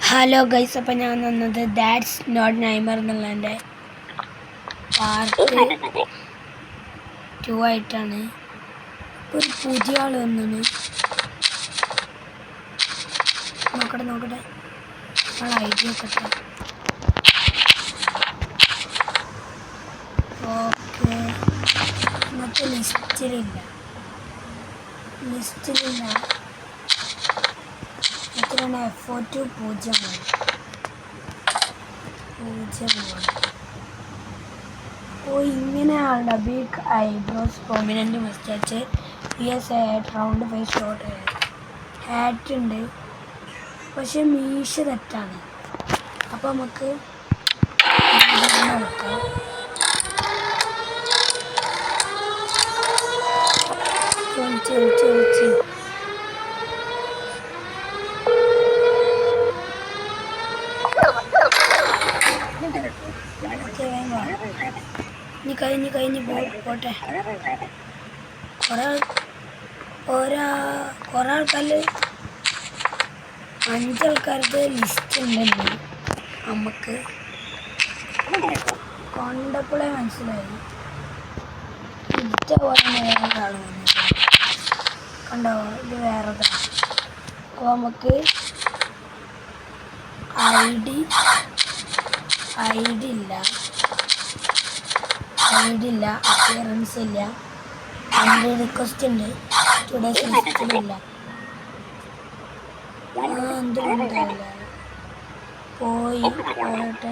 Hello guys, അപ്പം ഞാൻ വന്നത് ദാറ്റ്സ് നോട്ട് നൈമർ എന്നുള്ളതിൻ്റെ പാർട്ട് 2 ആയിട്ടാണ്. ഒരു പുതിയ ആൾ വന്നാണ്. നോക്കട്ടെ ആൾ ഐഡിയ ഒക്കെ ഓക്കെ. ഇന്നത്തെ ലിസ്റ്റിലില്ല എത്രയാണ്? F2 0 ഓ, ഇങ്ങനെയാണ്. Big eyebrows, prominent mustache, round face, short hat ഉണ്ട്. പക്ഷെ മീശ തെറ്റാണ്. അപ്പോൾ നമുക്ക് നോക്കാം. ഒളിച്ച് കഴിഞ്ഞ് പോട്ടെ. കുറേ ആൾക്കാർ 5 ആൾക്കാരുടെ ലിസ്റ്റ് ഉണ്ടല്ലോ. നമുക്ക് കണ്ടപ്പോഴേ മനസ്സിലായി ഇതേപോലെ വേറെ ആൾ വന്നത്. കണ്ടോ, ഇത് വേറെതാണ്. അപ്പോൾ നമുക്ക് ഐഡി ഇല്ല, അപ്പിയറൻസ് ഇല്ല, എൻ്റെ റിക്വസ്റ്റ് ഉണ്ട്, ടുഡേസ് ലിസ്റ്റിലില്ല. എന്തുകൊണ്ടല്ല പോട്ടെ.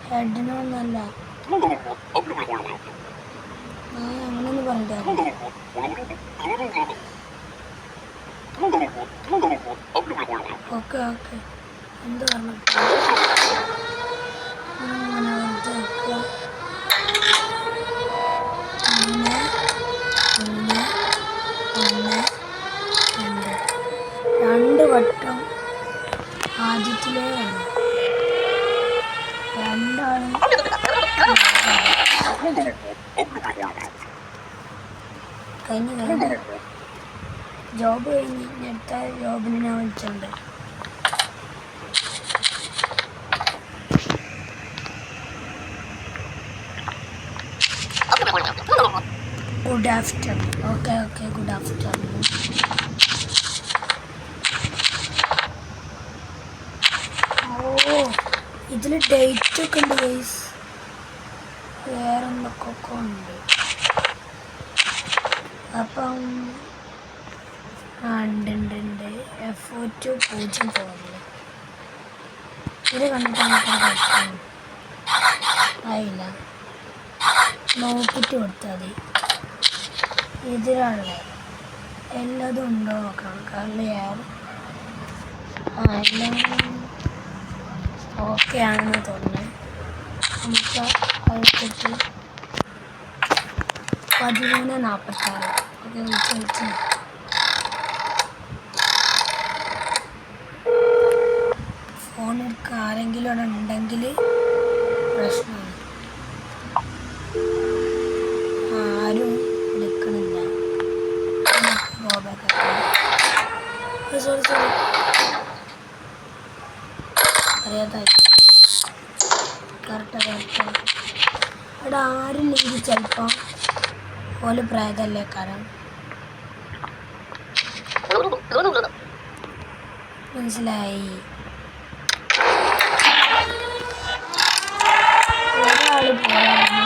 ഹെഡിനൊന്നല്ല, അങ്ങനെയൊന്നും പറഞ്ഞിട്ടാണ്. ഓക്കെ എന്ത് പറഞ്ഞു രണ്ട് വട്ടം ആദ്യത്തിലേ രണ്ടാണ്. കഴിഞ്ഞ ജോബ് കഴിഞ്ഞ് അടുത്ത ജോബിന് ഞാൻ വിളിച്ചിട്ടുണ്ട്. Good afternoon. Okay good afternoon. ഓ, ഇതിൽ ഡേറ്റ് ഒക്കെ ഉണ്ട് ഗൈസ്. വേറെ എന്തൊക്കെ ഉണ്ട്. അപ്പം ഉണ്ട് F2 0 പോകുന്നത്. ഇത് കണ്ടിട്ട് ആയില്ല, നോക്കിയിട്ട് കൊടുത്താൽ മതി. ഇതിലുള്ള എല്ലാതും ഉണ്ടോ നോക്കണം. കാരണം എല്ലാം ഓക്കെ ആണെന്ന് തോന്നുന്നു. നമുക്ക് അടുത്തിട്ട് 13:46. ഓക്കെ, വിളിച്ച് ഫോൺ എടുക്കുക. ആരെങ്കിലും അവിടെ ഉണ്ടെങ്കിൽ പ്രശ്നമാണ്. ആരും എടുക്കണില്ല. സോറി അറിയാതായി. കറക്റ്റ് അവിടെ ആരില്ലെങ്കിൽ ചിലപ്പോൾ പോലെ പ്രായതല്ലേ. കാരണം മനസ്സിലായി. ഒരാൾ പോരാണ്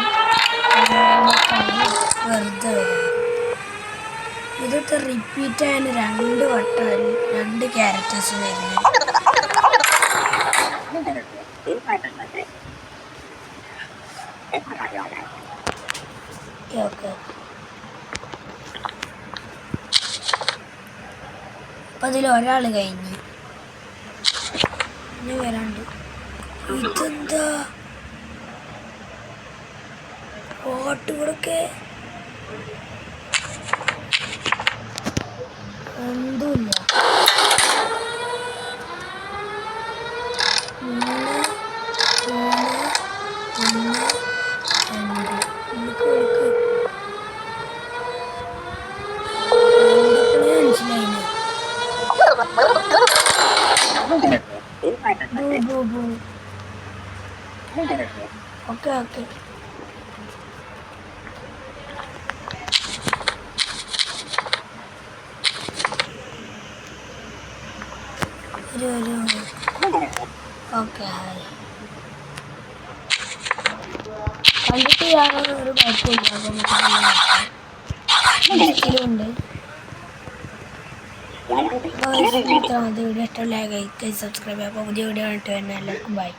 വെറുതെ വരും. ഇതൊക്കെ റിപ്പീറ്റ് ആയതിന് 2 വട്ടം 2 ക്യാരക്ടേഴ്സ് വരുന്നത്. ഓക്കെ അപ്പം അതിലൊരാൾ കഴിഞ്ഞ് ഇനി വരാണ്ട്. ഇതെന്താ ഓട്ടുകൂടൊക്കെ എന്തുമില്ല. 3 3 1 2 മനസ്സിലായില്ലേ? Okay okay. ഒരു ഓക്കെ ഹായ്. കണ്ടിട്ട് യാതൊരു ഒരു കുഴപ്പമില്ല. അപ്പം ലിസ്റ്റിലുമുണ്ട്. വീഡിയോ ഇഷ്ടമുള്ള ലൈക്ക് സബ്സ്ക്രൈബ് ചെയ്യുക. അപ്പോൾ പുതിയ വീഡിയോ കണ്ടിട്ട് വരുന്ന എല്ലാവർക്കും ബൈ.